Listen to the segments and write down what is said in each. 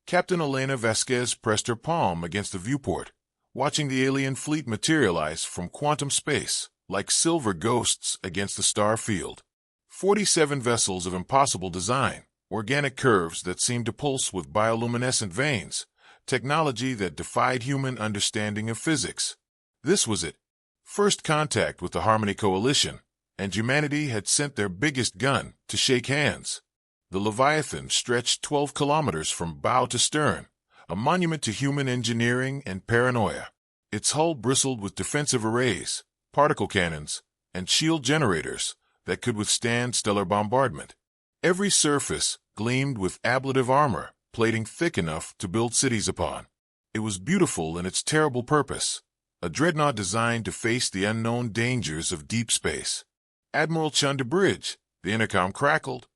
Captain Elena Vasquez pressed her palm against the viewport, watching the alien fleet materialize from quantum space, like silver ghosts against the star field. 47 vessels of impossible design, organic curves that seemed to pulse with bioluminescent veins, technology that defied human understanding of physics. This was it. First contact with the Harmony Coalition, and humanity had sent their biggest gun to shake hands. The Leviathan stretched 12 kilometers from bow to stern, a monument to human engineering and paranoia. Its hull bristled with defensive arrays, particle cannons, and shield generators that could withstand stellar bombardment. Every surface gleamed with ablative armor, plating thick enough to build cities upon. It was beautiful in its terrible purpose, a dreadnought designed to face the unknown dangers of deep space. Admiral Chunder Bridge, the intercom crackled.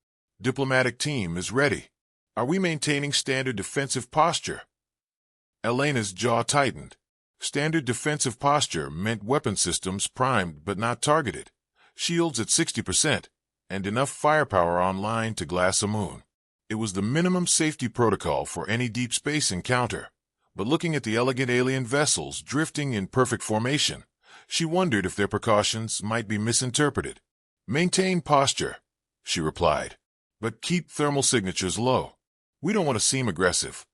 Diplomatic team is ready. Are we maintaining standard defensive posture? Elena's jaw tightened. Standard defensive posture meant weapon systems primed but not targeted, shields at 60%, and enough firepower online to glass a moon. It was the minimum safety protocol for any deep space encounter. But looking at the elegant alien vessels drifting in perfect formation, she wondered if their precautions might be misinterpreted. "Maintain posture," she replied, "but keep thermal signatures low. We don't want to seem aggressive."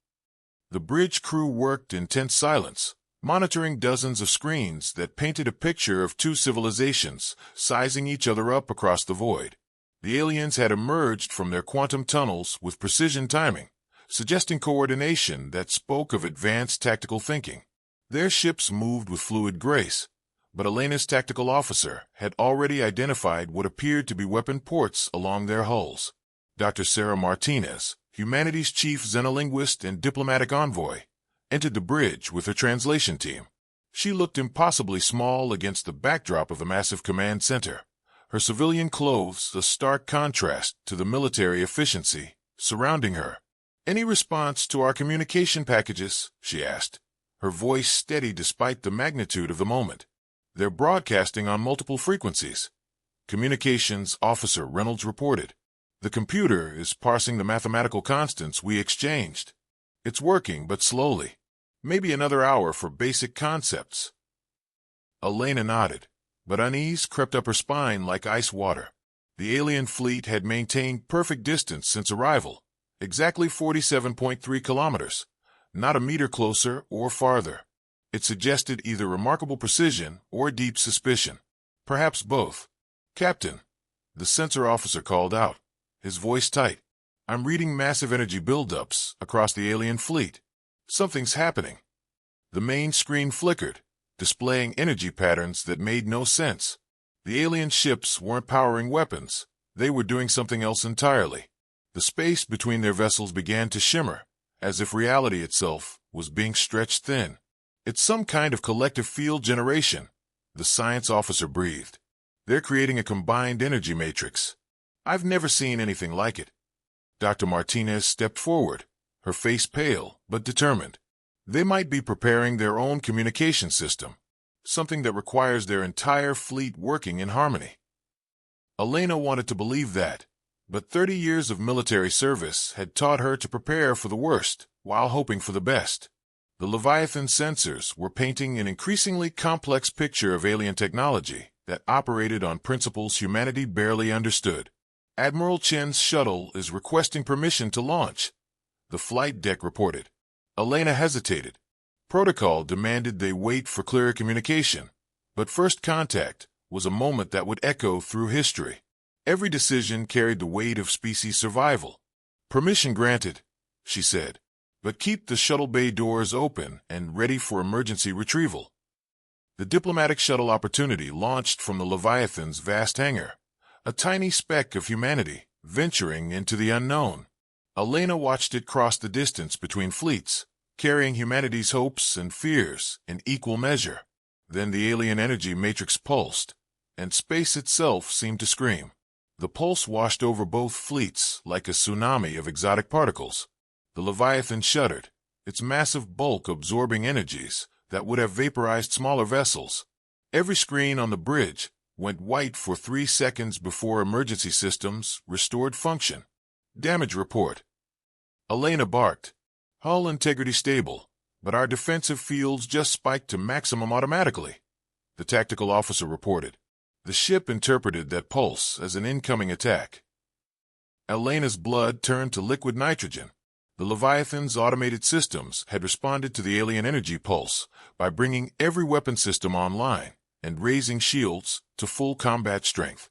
The bridge crew worked in tense silence, monitoring dozens of screens that painted a picture of two civilizations sizing each other up across the void. The aliens had emerged from their quantum tunnels with precision timing, suggesting coordination that spoke of advanced tactical thinking. Their ships moved with fluid grace, but Elena's tactical officer had already identified what appeared to be weapon ports along their hulls. Dr. Sarah Martinez, humanities chief xenolinguist and diplomatic envoy, entered the bridge with her translation team. She looked impossibly small against the backdrop of the massive command center, her civilian clothes a stark contrast to the military efficiency surrounding her. "Any response to our communication packages?" she asked, her voice steady despite the magnitude of the moment. "They're broadcasting on multiple frequencies," Communications Officer Reynolds reported. "The computer is parsing the mathematical constants we exchanged. It's working, but slowly. Maybe another hour for basic concepts." Elena nodded, but unease crept up her spine like ice water. The alien fleet had maintained perfect distance since arrival, exactly 47.3 kilometers, not a meter closer or farther. It suggested either remarkable precision or deep suspicion. Perhaps both. "Captain," the sensor officer called out, his voice tight, "I'm reading massive energy buildups across the alien fleet. Something's happening." The main screen flickered, displaying energy patterns that made no sense. The alien ships weren't powering weapons. They were doing something else entirely. The space between their vessels began to shimmer, as if reality itself was being stretched thin. "It's some kind of collective field generation," the science officer breathed. "They're creating a combined energy matrix. I've never seen anything like it." Dr. Martinez stepped forward, her face pale but determined. "They might be preparing their own communication system, something that requires their entire fleet working in harmony." Elena wanted to believe that, but 30 years of military service had taught her to prepare for the worst while hoping for the best. The Leviathan sensors were painting an increasingly complex picture of alien technology that operated on principles humanity barely understood. "Admiral Chen's shuttle is requesting permission to launch," the flight deck reported. Elena hesitated. Protocol demanded they wait for clearer communication, but first contact was a moment that would echo through history. Every decision carried the weight of species survival. "Permission granted," she said, "but keep the shuttle bay doors open and ready for emergency retrieval." The diplomatic shuttle Opportunity launched from the Leviathan's vast hangar, a tiny speck of humanity venturing into the unknown. Elena watched it cross the distance between fleets, carrying humanity's hopes and fears in equal measure. Then the alien energy matrix pulsed, and space itself seemed to scream. The pulse washed over both fleets like a tsunami of exotic particles. The Leviathan shuddered, its massive bulk absorbing energies that would have vaporized smaller vessels. Every screen on the bridge went white for 3 seconds before emergency systems restored function. "Damage report." Elena barked. Hull integrity stable, but our defensive fields just spiked to maximum automatically, the tactical officer reported. The ship interpreted that pulse as an incoming attack. Elena's blood turned to liquid nitrogen. The Leviathan's automated systems had responded to the alien energy pulse by bringing every weapon system online and raising shields to full combat strength.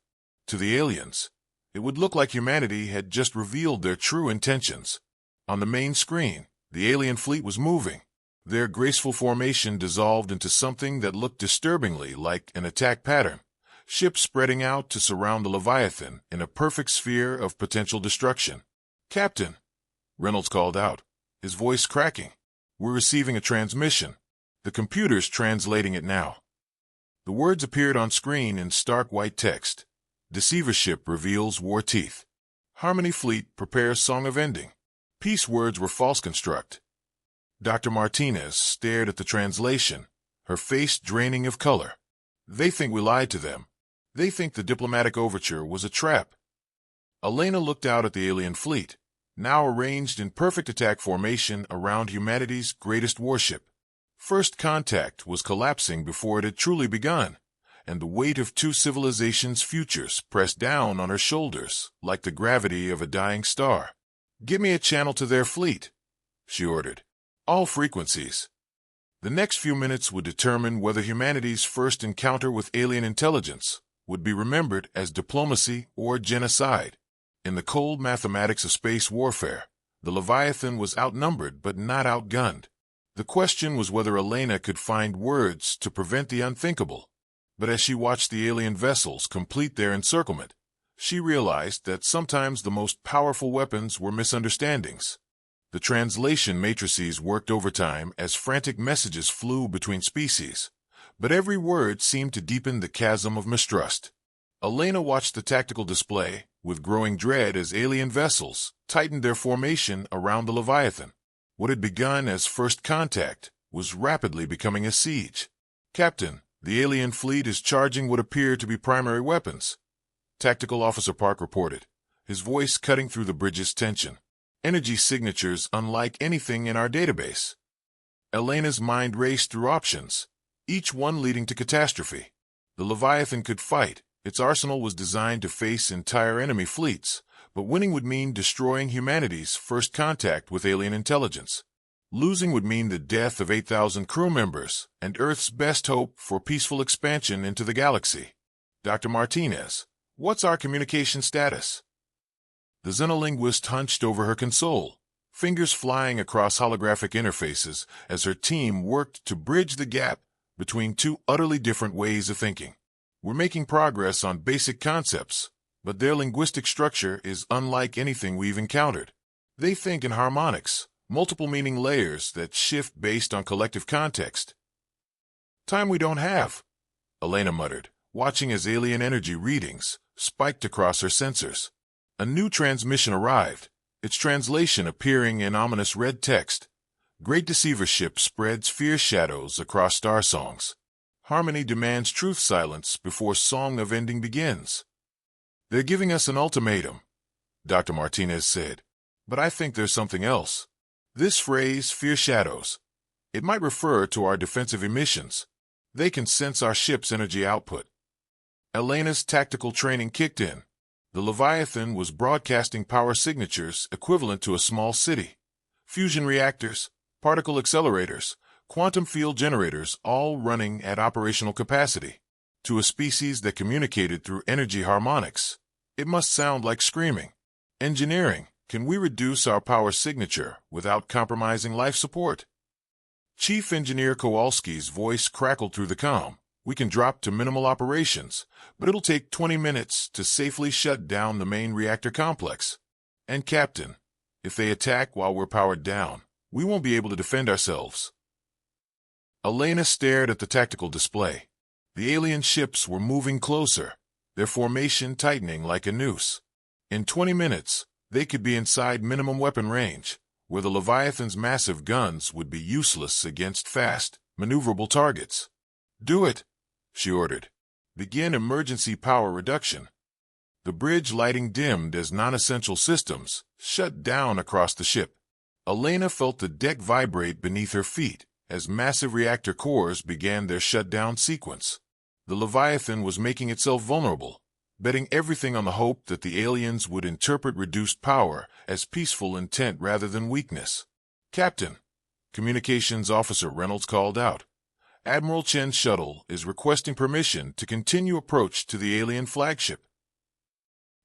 To the aliens, it would look like humanity had just revealed their true intentions. On the main screen, the alien fleet was moving. Their graceful formation dissolved into something that looked disturbingly like an attack pattern, ships spreading out to surround the Leviathan in a perfect sphere of potential destruction. "Captain," Reynolds called out, his voice cracking. "We're receiving a transmission. The computer's translating it now." The words appeared on screen in stark white text. "Deceiver ship reveals war teeth. Harmony fleet prepares song of ending." Peace words were false construct. Dr. Martinez stared at the translation, her face draining of color. "They think we lied to them. They think the diplomatic overture was a trap." Elena looked out at the alien fleet, now arranged in perfect attack formation around humanity's greatest warship. First contact was collapsing before it had truly begun, and the weight of two civilizations' futures pressed down on her shoulders like the gravity of a dying star. "Give me a channel to their fleet," she ordered. "All frequencies." The next few minutes would determine whether humanity's first encounter with alien intelligence would be remembered as diplomacy or genocide. In the cold mathematics of space warfare, the Leviathan was outnumbered but not outgunned. The question was whether Elena could find words to prevent the unthinkable. But as she watched the alien vessels complete their encirclement, she realized that sometimes the most powerful weapons were misunderstandings. The translation matrices worked overtime as frantic messages flew between species, but every word seemed to deepen the chasm of mistrust. Elena watched the tactical display with growing dread as alien vessels tightened their formation around the Leviathan. What had begun as first contact was rapidly becoming a siege. "Captain, the alien fleet is charging what appear to be primary weapons," Tactical Officer Park reported, his voice cutting through the bridge's tension. "Energy signatures unlike anything in our database." Elena's mind raced through options, each one leading to catastrophe. The Leviathan could fight. Its arsenal was designed to face entire enemy fleets, but winning would mean destroying humanity's first contact with alien intelligence. Losing would mean the death of 8,000 crew members and Earth's best hope for peaceful expansion into the galaxy. "Dr. Martinez, what's our communication status?" The xenolinguist hunched over her console, fingers flying across holographic interfaces as her team worked to bridge the gap between two utterly different ways of thinking. "We're making progress on basic concepts, but their linguistic structure is unlike anything we've encountered. They think in harmonics, multiple meaning layers that shift based on collective context." "Time we don't have," Elena muttered, watching as alien energy readings spiked across her sensors. A new transmission arrived, its translation appearing in ominous red text. "Great Deceiver ship spreads fierce shadows across star songs. Harmony demands truth silence before song of ending begins." "They're giving us an ultimatum," Dr. Martinez said. "But I think there's something else. This phrase, fierce shadows, it might refer to our defensive emissions. They can sense our ship's energy output." Elena's tactical training kicked in. The Leviathan was broadcasting power signatures equivalent to a small city. Fusion reactors, particle accelerators, quantum field generators all running at operational capacity. To a species that communicated through energy harmonics, it must sound like screaming. "Engineering, can we reduce our power signature without compromising life support?" Chief Engineer Kowalski's voice crackled through the comm. "We can drop to minimal operations, but it'll take 20 minutes to safely shut down the main reactor complex. And Captain, if they attack while we're powered down, we won't be able to defend ourselves." Elena stared at the tactical display. The alien ships were moving closer, their formation tightening like a noose. In 20 minutes, they could be inside minimum weapon range, where the Leviathan's massive guns would be useless against fast, maneuverable targets. "Do it," she ordered. "Begin emergency power reduction." The bridge lighting dimmed as non-essential systems shut down across the ship. Elena felt the deck vibrate beneath her feet as massive reactor cores began their shutdown sequence. The Leviathan was making itself vulnerable, betting everything on the hope that the aliens would interpret reduced power as peaceful intent rather than weakness. "Captain," Communications Officer Reynolds called out, "Admiral Chen's shuttle is requesting permission to continue approach to the alien flagship."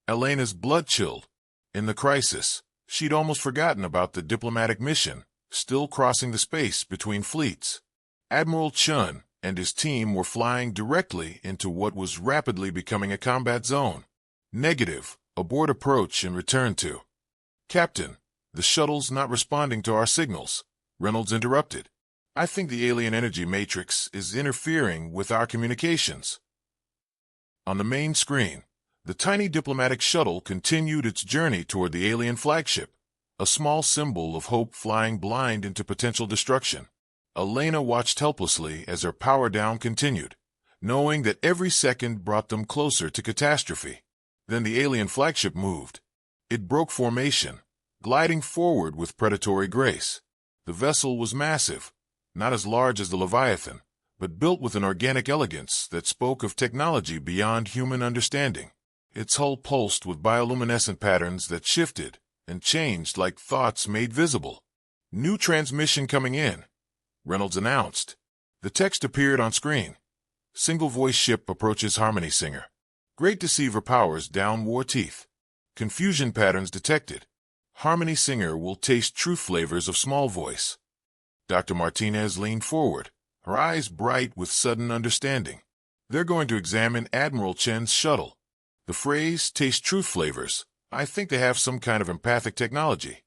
Elena's blood chilled. In the crisis, she'd almost forgotten about the diplomatic mission, still crossing the space between fleets. Admiral Chen and his team were flying directly into what was rapidly becoming a combat zone. "Negative. Abort approach and return to." "Captain, the shuttle's not responding to our signals," Reynolds interrupted. "I think the alien energy matrix is interfering with our communications." On the main screen, the tiny diplomatic shuttle continued its journey toward the alien flagship, a small symbol of hope flying blind into potential destruction. Elena watched helplessly as her power down continued, knowing that every second brought them closer to catastrophe. Then the alien flagship moved. It broke formation, gliding forward with predatory grace. The vessel was massive, not as large as the Leviathan, but built with an organic elegance that spoke of technology beyond human understanding. Its hull pulsed with bioluminescent patterns that shifted and changed like thoughts made visible. "New transmission coming in," Reynolds announced. The text appeared on screen. "Single-voice ship approaches Harmony Singer. Great deceiver powers down war teeth. Confusion patterns detected. Harmony Singer will taste true flavors of small voice." Dr. Martinez leaned forward, her eyes bright with sudden understanding. "They're going to examine Admiral Chen's shuttle. The phrase, taste truth flavors, I think they have some kind of empathic technology."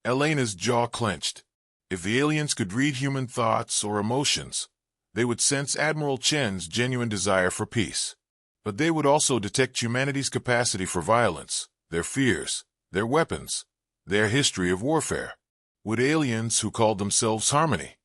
Elena's jaw clenched. If the aliens could read human thoughts or emotions, they would sense Admiral Chen's genuine desire for peace. But they would also detect humanity's capacity for violence, their fears, their weapons, their history of warfare. Would aliens who called themselves Harmony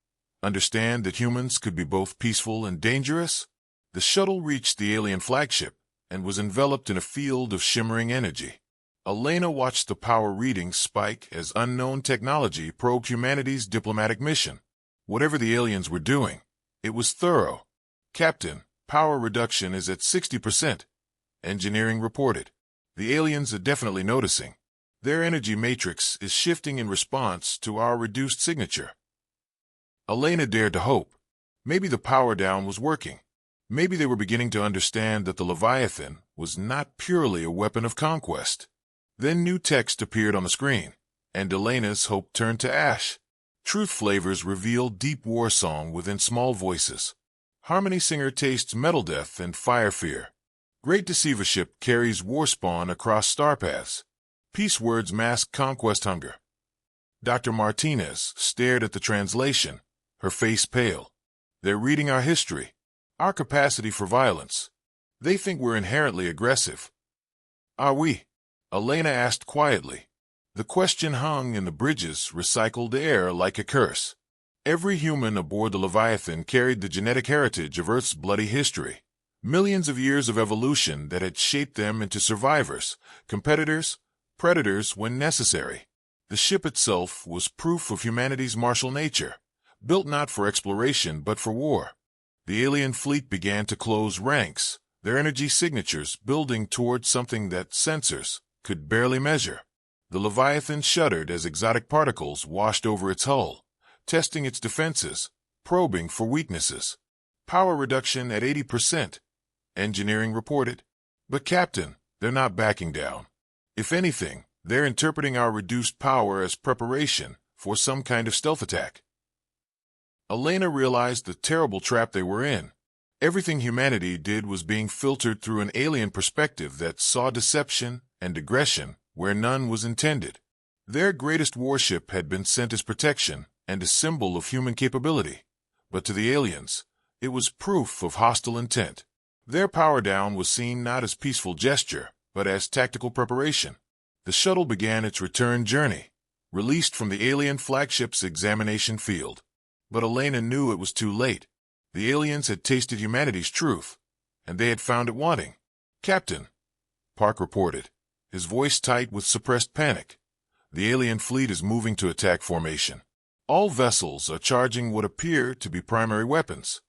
understand that humans could be both peaceful and dangerous? The shuttle reached the alien flagship and was enveloped in a field of shimmering energy. Elena watched the power readings spike as unknown technology probed humanity's diplomatic mission. Whatever the aliens were doing, it was thorough. "Captain, power reduction is at 60%, engineering reported. The aliens are definitely noticing. Their energy matrix is shifting in response to our reduced signature." Elena dared to hope. Maybe the power down was working. Maybe they were beginning to understand that the Leviathan was not purely a weapon of conquest. Then new text appeared on the screen, and Elena's hope turned to ash. Truth flavors revealed deep war song within small voices. Harmony Singer tastes metal death and fire fear. Great deceivership carries war spawn across star paths. Peace words mask conquest hunger. Dr. Martinez stared at the translation, her face pale. "They're reading our history, our capacity for violence. They think we're inherently aggressive." "Are we?" Elena asked quietly. The question hung in the bridge's recycled air like a curse. Every human aboard the Leviathan carried the genetic heritage of Earth's bloody history. Millions of years of evolution that had shaped them into survivors, competitors, predators when necessary. The ship itself was proof of humanity's martial nature, built not for exploration but for war. The alien fleet began to close ranks, their energy signatures building toward something that sensors could barely measure. The Leviathan shuddered as exotic particles washed over its hull, testing its defenses, probing for weaknesses. "Power reduction at 80%, engineering reported. But Captain, they're not backing down. If anything, they're interpreting our reduced power as preparation for some kind of stealth attack." Elena realized the terrible trap they were in. Everything humanity did was being filtered through an alien perspective that saw deception and aggression where none was intended. Their greatest warship had been sent as protection and a symbol of human capability. But to the aliens, it was proof of hostile intent. Their power down was seen not as peaceful gesture, but as tactical preparation. The shuttle began its return journey, released from the alien flagship's examination field. But Elena knew it was too late. The aliens had tasted humanity's truth, and they had found it wanting. "Captain," Park reported, his voice tight with suppressed panic, The alien fleet is moving to attack formation. All vessels are charging what appear to be primary weapons.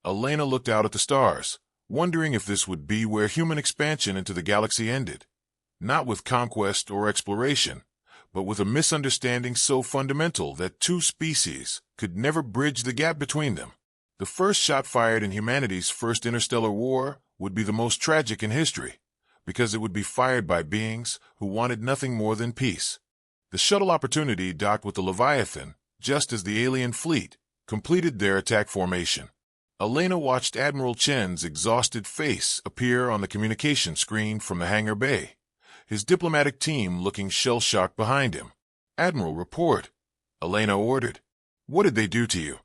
Elena looked out at the stars, wondering if this would be where human expansion into the galaxy ended. Not with conquest or exploration, but with a misunderstanding so fundamental that two species could never bridge the gap between them. The first shot fired in humanity's first interstellar war would be the most tragic in history, because it would be fired by beings who wanted nothing more than peace. The shuttle Opportunity docked with the Leviathan just as the alien fleet completed their attack formation. Elena watched Admiral Chen's exhausted face appear on the communication screen from the hangar bay, his diplomatic team looking shell-shocked behind him. "Admiral, report," Elena ordered. "What did they do to you?"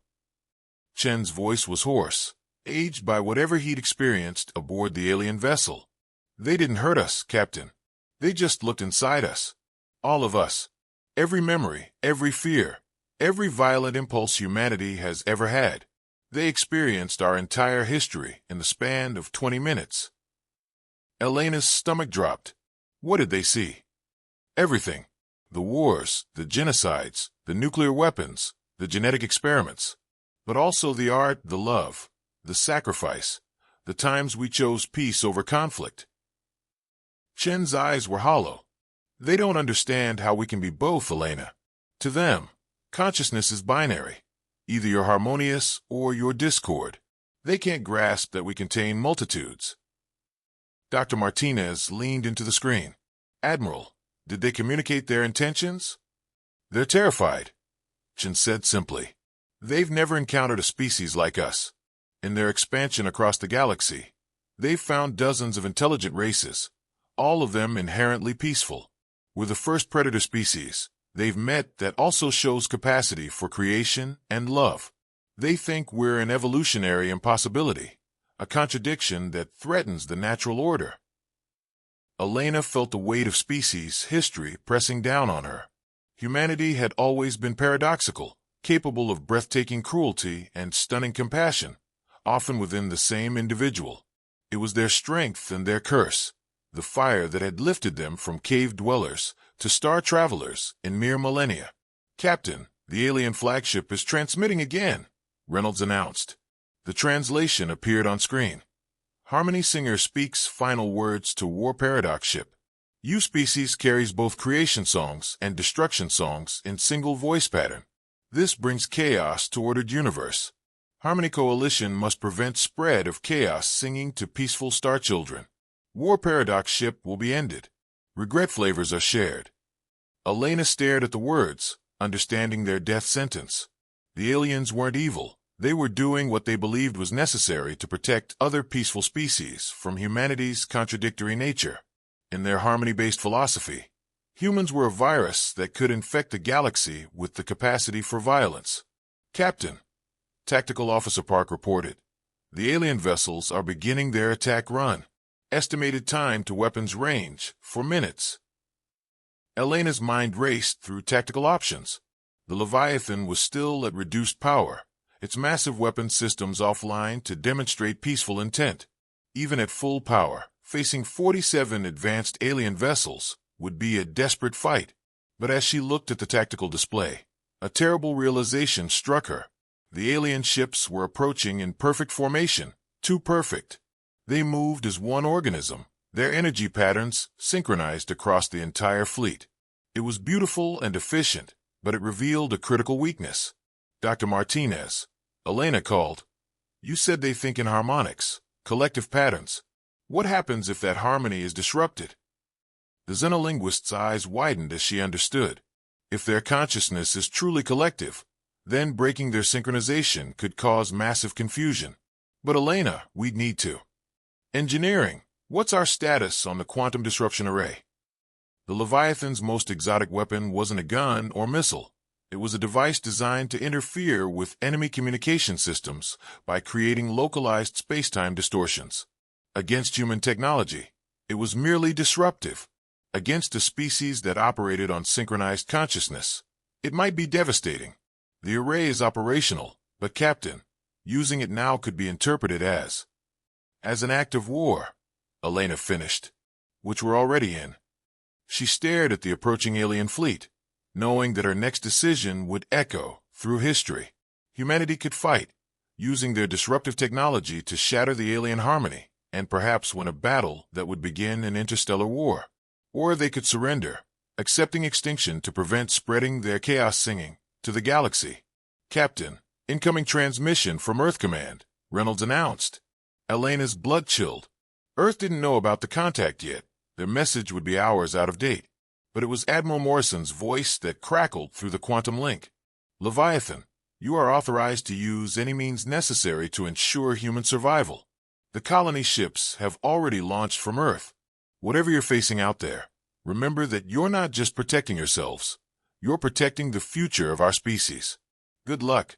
Chen's voice was hoarse, aged by whatever he'd experienced aboard the alien vessel. "They didn't hurt us, Captain. They just looked inside us. All of us. Every memory, every fear, every violent impulse humanity has ever had. They experienced our entire history in the span of 20 minutes. Elena's stomach dropped. What did they see? Everything. The wars, the genocides, the nuclear weapons, the genetic experiments. But also the art, the love, the sacrifice, the times we chose peace over conflict." Chen's eyes were hollow. "They don't understand how we can be both, Elena. To them, consciousness is binary. Either you're harmonious or you're discord. They can't grasp that we contain multitudes." Dr. Martinez leaned into the screen. "Admiral, did they communicate their intentions?" "They're terrified," Chen said simply. "They've never encountered a species like us. In their expansion across the galaxy, they've found dozens of intelligent races, all of them inherently peaceful. We're the first predator species they've met that also shows capacity for creation and love. They think we're an evolutionary impossibility, a contradiction that threatens the natural order." Elena felt the weight of species history pressing down on her. Humanity had always been paradoxical, capable of breathtaking cruelty and stunning compassion, often within the same individual. It was their strength and their curse, the fire that had lifted them from cave dwellers to star travelers in mere millennia. "Captain, the alien flagship is transmitting again," Reynolds announced. The translation appeared on screen. "Harmony Singer speaks final words to War Paradox ship. U species carries both creation songs and destruction songs in single voice pattern. This brings chaos to ordered universe. Harmony Coalition must prevent spread of chaos singing to peaceful star children. War Paradox ship will be ended. Regret flavors are shared." Elena stared at the words, understanding their death sentence. The aliens weren't evil. They were doing what they believed was necessary to protect other peaceful species from humanity's contradictory nature. In their harmony-based philosophy, humans were a virus that could infect the galaxy with the capacity for violence. "Captain," Tactical Officer Park reported, "the alien vessels are beginning their attack run. Estimated time to weapons range, 4 minutes." Elena's mind raced through tactical options. The Leviathan was still at reduced power, its massive weapon systems offline to demonstrate peaceful intent. Even at full power, facing 47 advanced alien vessels would be a desperate fight. But as she looked at the tactical display, a terrible realization struck her. The alien ships were approaching in perfect formation, too perfect. They moved as one organism, their energy patterns synchronized across the entire fleet. It was beautiful and efficient, but it revealed a critical weakness. "Dr. Martinez," Elena called. "You said they think in harmonics, collective patterns. What happens if that harmony is disrupted?" The xenolinguist's eyes widened as she understood. If their consciousness is truly collective, then breaking their synchronization could cause massive confusion. "But Elena, we'd need to. Engineering, what's our status on the quantum disruption array?" The Leviathan's most exotic weapon wasn't a gun or missile. It was a device designed to interfere with enemy communication systems by creating localized space-time distortions. Against human technology, it was merely disruptive. Against a species that operated on synchronized consciousness, it might be devastating. The array is operational, but Captain, using it now could be interpreted as an act of war, Elena finished, which we're already in. She stared at the approaching alien fleet, knowing that her next decision would echo through history. Humanity could fight, using their disruptive technology to shatter the alien harmony and perhaps win a battle that would begin an interstellar war. Or they could surrender, accepting extinction to prevent spreading their chaos singing to the galaxy. "Captain, incoming transmission from Earth Command," Reynolds announced. Elena's blood chilled. Earth didn't know about the contact yet. Their message would be hours out of date. But it was Admiral Morrison's voice that crackled through the quantum link. "Leviathan, you are authorized to use any means necessary to ensure human survival. The colony ships have already launched from Earth. Whatever you're facing out there, remember that you're not just protecting yourselves. You're protecting the future of our species. Good luck."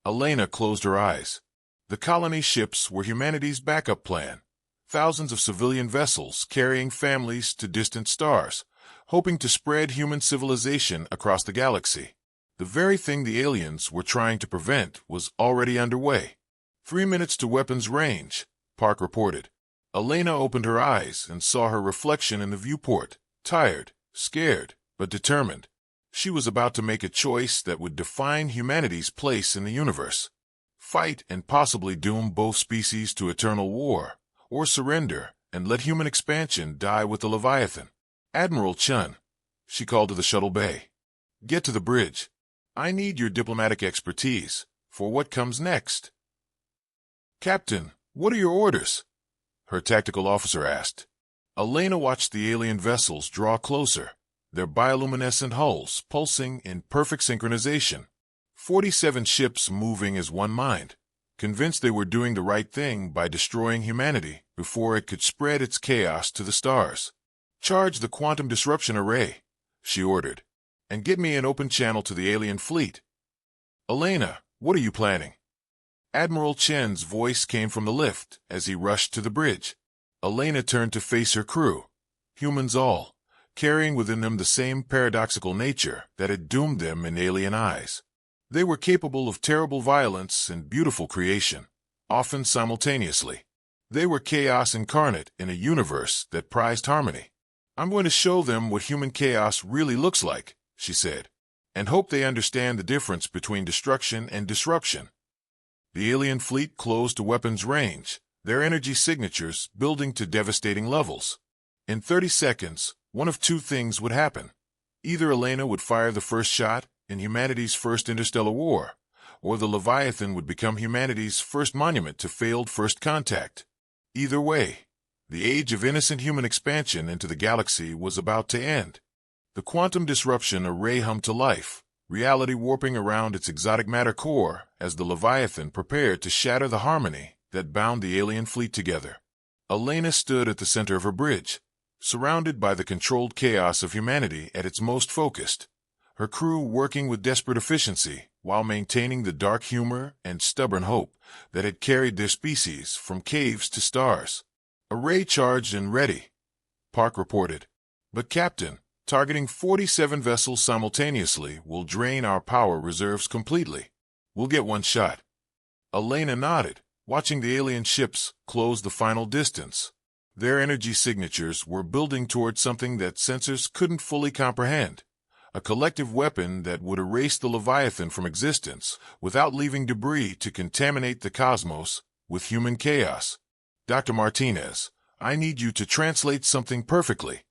Elena closed her eyes. The colony ships were humanity's backup plan. Thousands of civilian vessels carrying families to distant stars, hoping to spread human civilization across the galaxy. The very thing the aliens were trying to prevent was already underway. 3 minutes to weapons range, Park reported. Elena opened her eyes and saw her reflection in the viewport, tired, scared, but determined. She was about to make a choice that would define humanity's place in the universe. Fight and possibly doom both species to eternal war, or surrender and let human expansion die with the Leviathan. "Admiral Chun," she called to the shuttle bay, "get to the bridge. I need your diplomatic expertise for what comes next." "Captain, what are your orders?" her tactical officer asked. Elena watched the alien vessels draw closer, their bioluminescent hulls pulsing in perfect synchronization. 47 ships moving as one mind, convinced they were doing the right thing by destroying humanity before it could spread its chaos to the stars. "Charge the quantum disruption array," she ordered, "and get me an open channel to the alien fleet." "Elena, what are you planning?" Admiral Chen's voice came from the lift as he rushed to the bridge. Elena turned to face her crew, humans all, carrying within them the same paradoxical nature that had doomed them in alien eyes. They were capable of terrible violence and beautiful creation, often simultaneously. They were chaos incarnate in a universe that prized harmony. "I'm going to show them what human chaos really looks like," she said, "and hope they understand the difference between destruction and disruption." The alien fleet closed to weapons range, their energy signatures building to devastating levels. In 30 seconds, one of two things would happen. Either Elena would fire the first shot in humanity's first interstellar war, or the Leviathan would become humanity's first monument to failed first contact. Either way, the age of innocent human expansion into the galaxy was about to end. The quantum disruption array hummed to life, reality warping around its exotic matter core as the Leviathan prepared to shatter the harmony that bound the alien fleet together. Elena stood at the center of her bridge, surrounded by the controlled chaos of humanity at its most focused, her crew working with desperate efficiency while maintaining the dark humor and stubborn hope that had carried their species from caves to stars. "Array charged and ready," Park reported. "But Captain, targeting 47 vessels simultaneously will drain our power reserves completely. We'll get one shot." Elena nodded, watching the alien ships close the final distance. Their energy signatures were building toward something that sensors couldn't fully comprehend. A collective weapon that would erase the Leviathan from existence without leaving debris to contaminate the cosmos with human chaos. "Dr. Martinez, I need you to translate something perfectly,"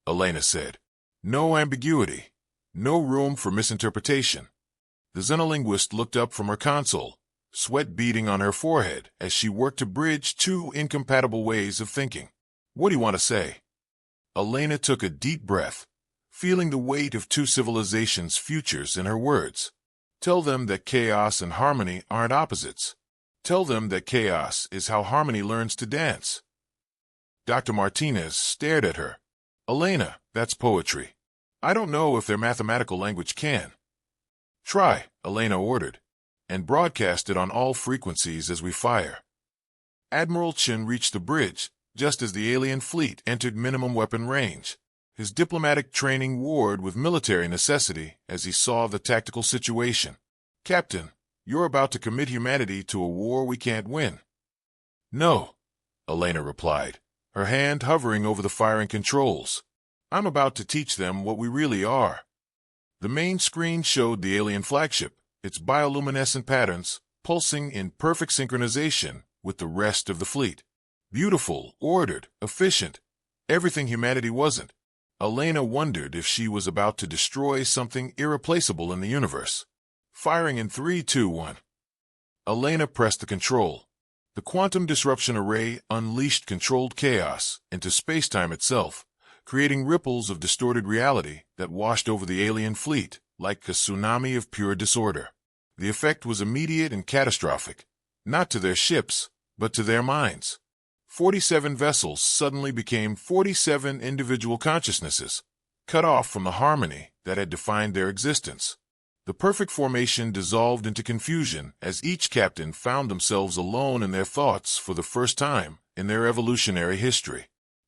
Elena said. "No ambiguity. No room for misinterpretation." The xenolinguist looked up from her console, sweat beading on her forehead as she worked to bridge two incompatible ways of thinking. "What do you want to say?" Elena took a deep breath, feeling the weight of two civilizations' futures in her words. "Tell them that chaos and harmony aren't opposites. Tell them that chaos is how harmony learns to dance." Dr. Martinez stared at her. "Elena, that's poetry. I don't know if their mathematical language can." "Try," Elena ordered, "and broadcast it on all frequencies as we fire." Admiral Chin reached the bridge just as the alien fleet entered minimum weapon range. His diplomatic training warred with military necessity as he saw the tactical situation. "Captain, you're about to commit humanity to a war we can't win." "No," Elena replied, her hand hovering over the firing controls. I'm about to teach them what we really are. The main screen showed the alien flagship, its bioluminescent patterns pulsing in perfect synchronization with the rest of the fleet. Beautiful, ordered, efficient, everything humanity wasn't. Elena wondered if she was about to destroy something irreplaceable in the universe. Firing in 3, 2, 1. Elena pressed the control. The quantum disruption array unleashed controlled chaos into space-time itself, creating ripples of distorted reality that washed over the alien fleet like a tsunami of pure disorder. The effect was immediate and catastrophic, not to their ships, but to their minds. 47 vessels suddenly became 47 individual consciousnesses, cut off from the harmony that had defined their existence. The perfect formation dissolved into confusion as each captain found themselves alone in their thoughts for the first time in their evolutionary history.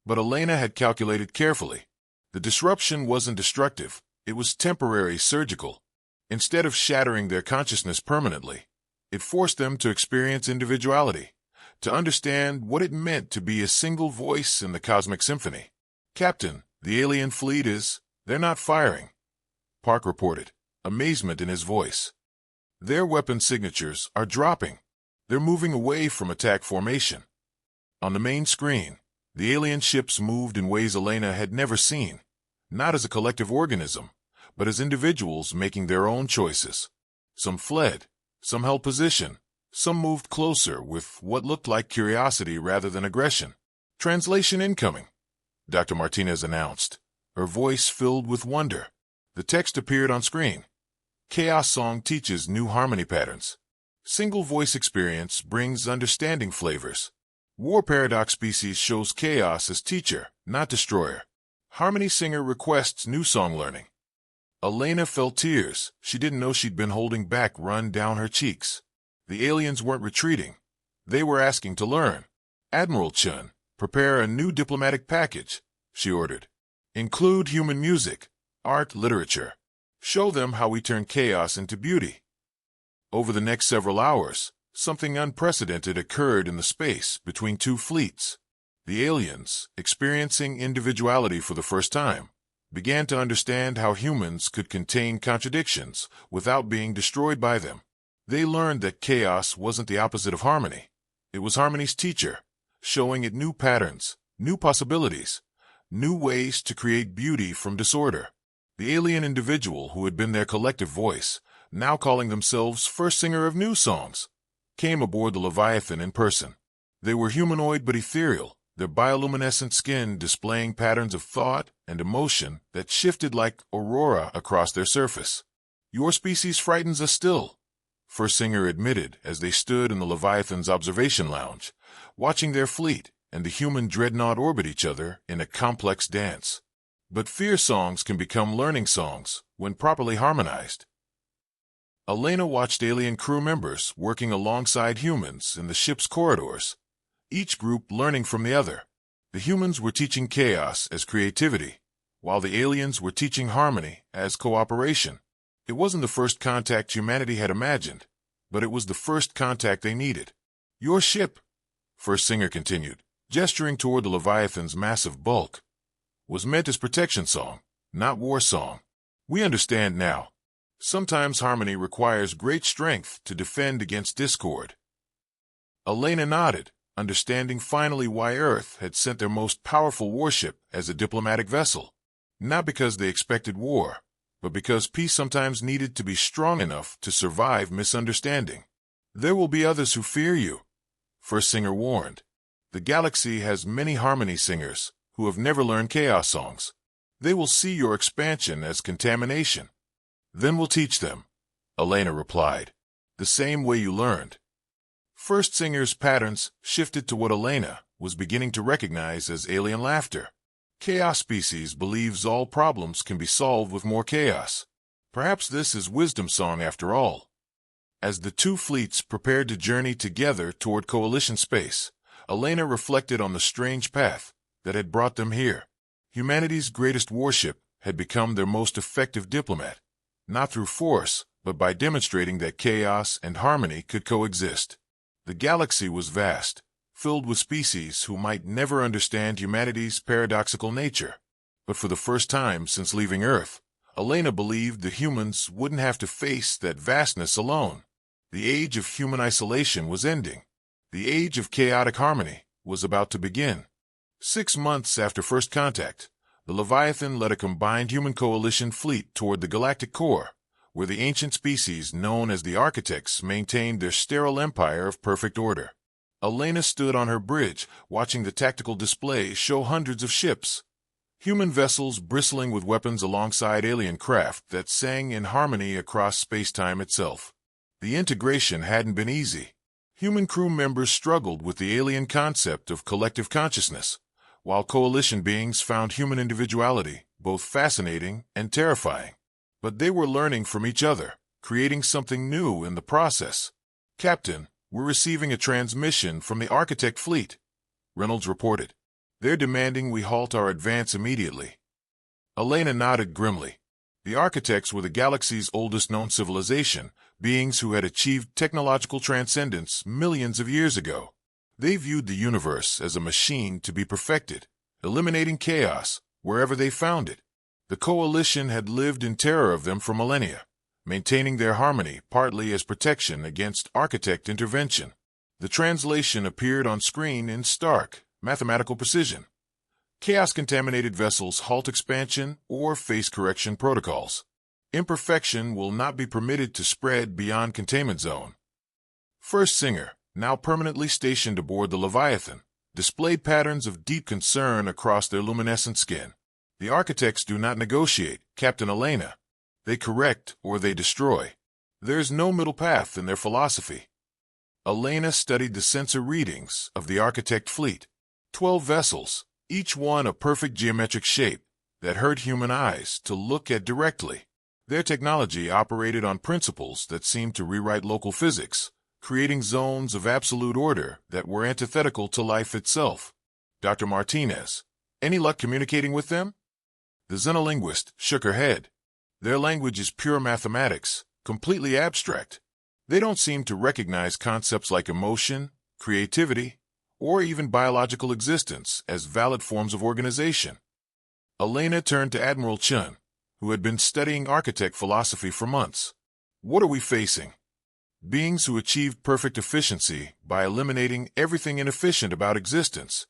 But Elena had calculated carefully. The disruption wasn't destructive, it was temporary, surgical. Instead of shattering their consciousness permanently, it forced them to experience individuality, to understand what it meant to be a single voice in the cosmic symphony. "Captain, the alien fleet they're not firing," Park reported, amazement in his voice. "Their weapon signatures are dropping. They're moving away from attack formation." On the main screen, the alien ships moved in ways Elena had never seen, not as a collective organism, but as individuals making their own choices. Some fled, some held position, some moved closer with what looked like curiosity rather than aggression. "Translation incoming," Dr. Martinez announced, her voice filled with wonder. The text appeared on screen. "Chaos Song teaches new harmony patterns. Single voice experience brings understanding flavors. War Paradox species shows chaos as teacher, not destroyer. Harmony Singer requests new song learning." Elena felt tears she didn't know she'd been holding back run down her cheeks. The aliens weren't retreating. They were asking to learn. "Admiral Chun, prepare a new diplomatic package," she ordered. "Include human music, art, literature. Show them how we turn chaos into beauty." Over the next several hours, something unprecedented occurred in the space between two fleets. The aliens, experiencing individuality for the first time, began to understand how humans could contain contradictions without being destroyed by them. They learned that chaos wasn't the opposite of harmony. It was harmony's teacher, showing it new patterns, new possibilities, new ways to create beauty from disorder. The alien individual who had been their collective voice, now calling themselves first singer of new songs, came aboard the Leviathan in person. They were humanoid but ethereal, their bioluminescent skin displaying patterns of thought and emotion that shifted like aurora across their surface. "Your species frightens us still," First Singer admitted as they stood in the Leviathan's observation lounge, watching their fleet and the human Dreadnought orbit each other in a complex dance. "But fear songs can become learning songs when properly harmonized." Elena watched alien crew members working alongside humans in the ship's corridors, each group learning from the other. The humans were teaching chaos as creativity, while the aliens were teaching harmony as cooperation. It wasn't the first contact humanity had imagined, but it was the first contact they needed. "Your ship," First Singer continued, gesturing toward the Leviathan's massive bulk, "was meant as protection song, not war song. We understand now. Sometimes harmony requires great strength to defend against discord." Elena nodded, understanding finally why Earth had sent their most powerful warship as a diplomatic vessel. Not because they expected war, but because peace sometimes needed to be strong enough to survive misunderstanding. "There will be others who fear you," First Singer warned. "The galaxy has many harmony singers who have never learned chaos songs. They will see your expansion as contamination." "Then we'll teach them," Elena replied, "the same way you learned." First Singer's patterns shifted to what Elena was beginning to recognize as alien laughter. Chaos species believes all problems can be solved with more chaos. Perhaps this is wisdom song after all. As the two fleets prepared to journey together toward coalition space, Elena reflected on the strange path that had brought them here. Humanity's greatest warship had become their most effective diplomat, not through force, but by demonstrating that chaos and harmony could coexist. The galaxy was vast, filled with species who might never understand humanity's paradoxical nature. But for the first time since leaving Earth, Elena believed the humans wouldn't have to face that vastness alone. The age of human isolation was ending. The age of chaotic harmony was about to begin. 6 months after first contact, the Leviathan led a combined human coalition fleet toward the galactic core, where the ancient species known as the Architects maintained their sterile empire of perfect order. Elena stood on her bridge, watching the tactical display show hundreds of ships. Human vessels bristling with weapons alongside alien craft that sang in harmony across space-time itself. The integration hadn't been easy. Human crew members struggled with the alien concept of collective consciousness, while coalition beings found human individuality both fascinating and terrifying. But they were learning from each other, creating something new in the process. "Captain, we're receiving a transmission from the Architect fleet," Reynolds reported. "They're demanding we halt our advance immediately." Elena nodded grimly. The Architects were the galaxy's oldest known civilization, beings who had achieved technological transcendence millions of years ago. They viewed the universe as a machine to be perfected, eliminating chaos wherever they found it. The Coalition had lived in terror of them for millennia, maintaining their harmony partly as protection against Architect intervention. The translation appeared on screen in stark, mathematical precision. Chaos-contaminated vessels halt expansion or face correction protocols. Imperfection will not be permitted to spread beyond containment zone. First Singer, now permanently stationed aboard the Leviathan, displayed patterns of deep concern across their luminescent skin. The Architects do not negotiate, Captain Elena. They correct or they destroy. There's no middle path in their philosophy. Elena studied the sensor readings of the Architect fleet. 12 vessels, each one a perfect geometric shape that hurt human eyes to look at directly. Their technology operated on principles that seemed to rewrite local physics, creating zones of absolute order that were antithetical to life itself. Dr. Martinez, any luck communicating with them? The xenolinguist shook her head. Their language is pure mathematics, completely abstract. They don't seem to recognize concepts like emotion, creativity, or even biological existence as valid forms of organization. Elena turned to Admiral Chun, who had been studying Architect philosophy for months. "What are we facing? Beings who achieved perfect efficiency by eliminating everything inefficient about existence,"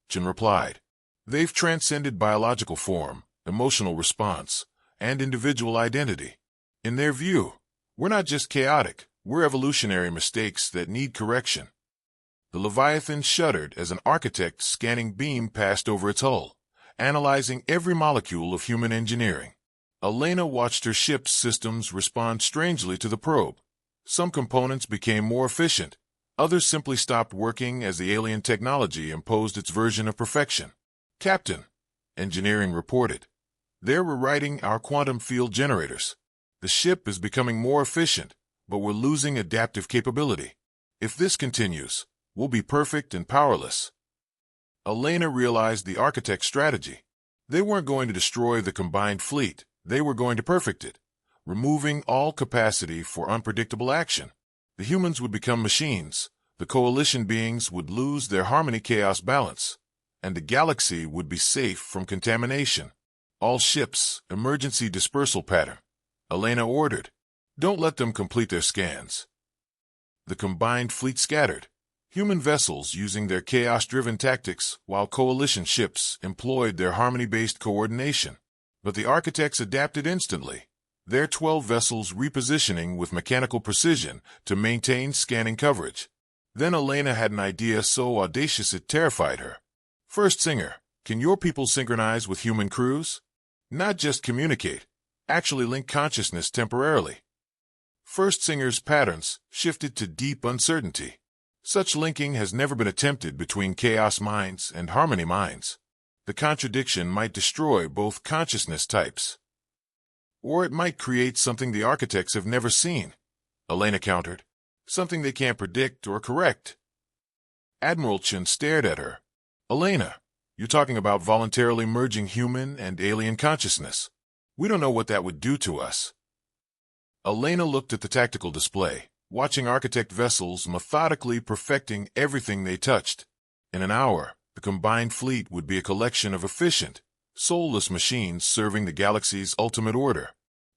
Chun replied. "They've transcended biological form, emotional response, and individual identity. In their view, we're not just chaotic, we're evolutionary mistakes that need correction." The Leviathan shuddered as an Architect scanning beam passed over its hull, analyzing every molecule of human engineering. Elena watched her ship's systems respond strangely to the probe. Some components became more efficient, others simply stopped working as the alien technology imposed its version of perfection. "Captain," engineering reported, "they're rewriting our quantum field generators. The ship is becoming more efficient, but we're losing adaptive capability. If this continues, we'll be perfect and powerless." Elena realized the Architect's strategy. They weren't going to destroy the combined fleet, they were going to perfect it, removing all capacity for unpredictable action. The humans would become machines, the Coalition beings would lose their harmony-chaos balance, and the galaxy would be safe from contamination. "All ships, emergency dispersal pattern," Elena ordered. "Don't let them complete their scans." The combined fleet scattered, human vessels using their chaos-driven tactics while Coalition ships employed their harmony-based coordination. But the Architects adapted instantly, their 12 vessels repositioning with mechanical precision to maintain scanning coverage. Then Elena had an idea so audacious it terrified her. "First Singer, can your people synchronize with human crews? Not just communicate, actually link consciousness temporarily." First Singer's patterns shifted to deep uncertainty. Such linking has never been attempted between chaos minds and harmony minds. The contradiction might destroy both consciousness types. Or it might create something the Architects have never seen, Elena countered. Something they can't predict or correct. Admiral Chun stared at her. "Elena, you're talking about voluntarily merging human and alien consciousness. We don't know what that would do to us." Elena looked at the tactical display, watching Architect vessels methodically perfecting everything they touched. In an hour, the combined fleet would be a collection of efficient, soulless machines serving the galaxy's ultimate order.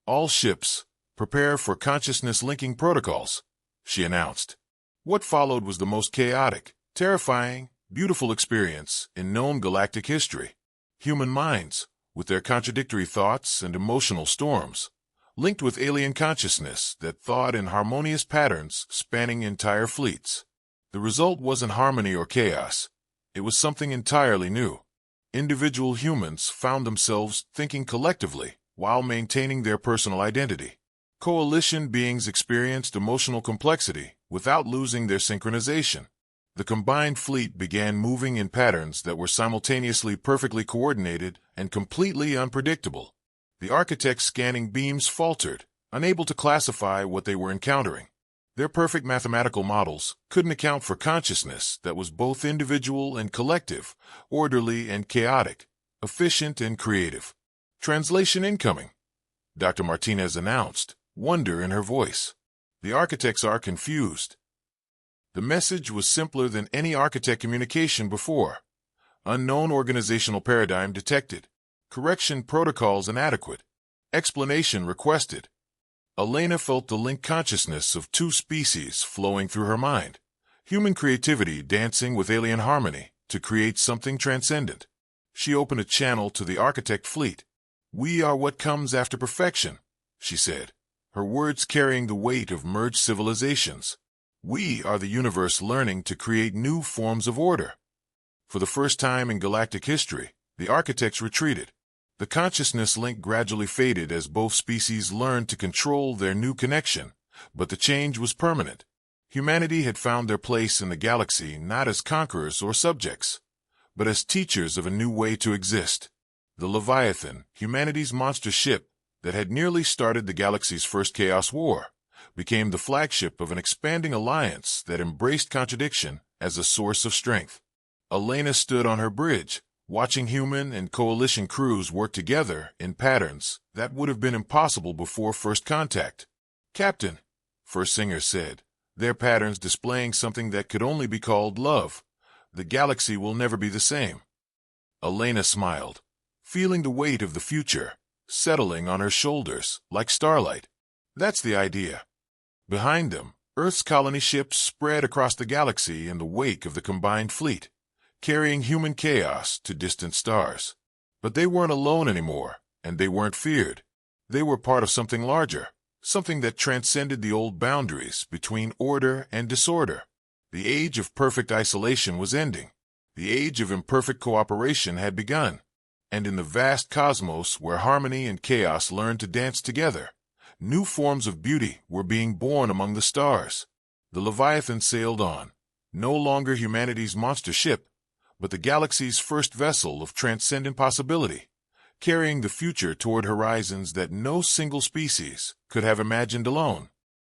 All ships, prepare for consciousness-linking protocols, she announced. What followed was the most chaotic, terrifying, beautiful experience in known galactic history. Human minds, with their contradictory thoughts and emotional storms, linked with alien consciousness that thought in harmonious patterns spanning entire fleets. The result wasn't harmony or chaos. It was something entirely new. Individual humans found themselves thinking collectively while maintaining their personal identity. Coalition beings experienced emotional complexity without losing their synchronization. The combined fleet began moving in patterns that were simultaneously perfectly coordinated and completely unpredictable. The architects scanning beams faltered, unable to classify what they were encountering. Their perfect mathematical models couldn't account for consciousness that was both individual and collective, orderly and chaotic, efficient and creative. Translation incoming, Dr. Martinez announced, wonder in her voice. The architects are confused. The message was simpler than any architect communication before. Unknown organizational paradigm detected. Correction protocols inadequate. Explanation requested. Elena felt the linked consciousness of two species flowing through her mind. Human creativity dancing with alien harmony to create something transcendent. She opened a channel to the architect fleet. "We are what comes after perfection," she said, her words carrying the weight of merged civilizations. "We are the universe learning to create new forms of order." For the first time in galactic history, the architects retreated. The consciousness link gradually faded as both species learned to control their new connection, but the change was permanent. Humanity had found their place in the galaxy not as conquerors or subjects, but as teachers of a new way to exist. The Leviathan, humanity's monster ship that had nearly started the galaxy's first Chaos War, became the flagship of an expanding alliance that embraced contradiction as a source of strength. Elena stood on her bridge, watching human and coalition crews work together in patterns that would have been impossible before first contact. "Captain," First Singer said, their patterns displaying something that could only be called love. "The galaxy will never be the same." Elena smiled, feeling the weight of the future settling on her shoulders like starlight. "That's the idea." Behind them, Earth's colony ships spread across the galaxy in the wake of the combined fleet, carrying human chaos to distant stars. But they weren't alone anymore, and they weren't feared. They were part of something larger, something that transcended the old boundaries between order and disorder. The age of perfect isolation was ending. The age of imperfect cooperation had begun. And in the vast cosmos where harmony and chaos learned to dance together, new forms of beauty were being born among the stars. The Leviathan sailed on, no longer humanity's monster ship, but the galaxy's first vessel of transcendent possibility, carrying the future toward horizons that no single species could have imagined alone.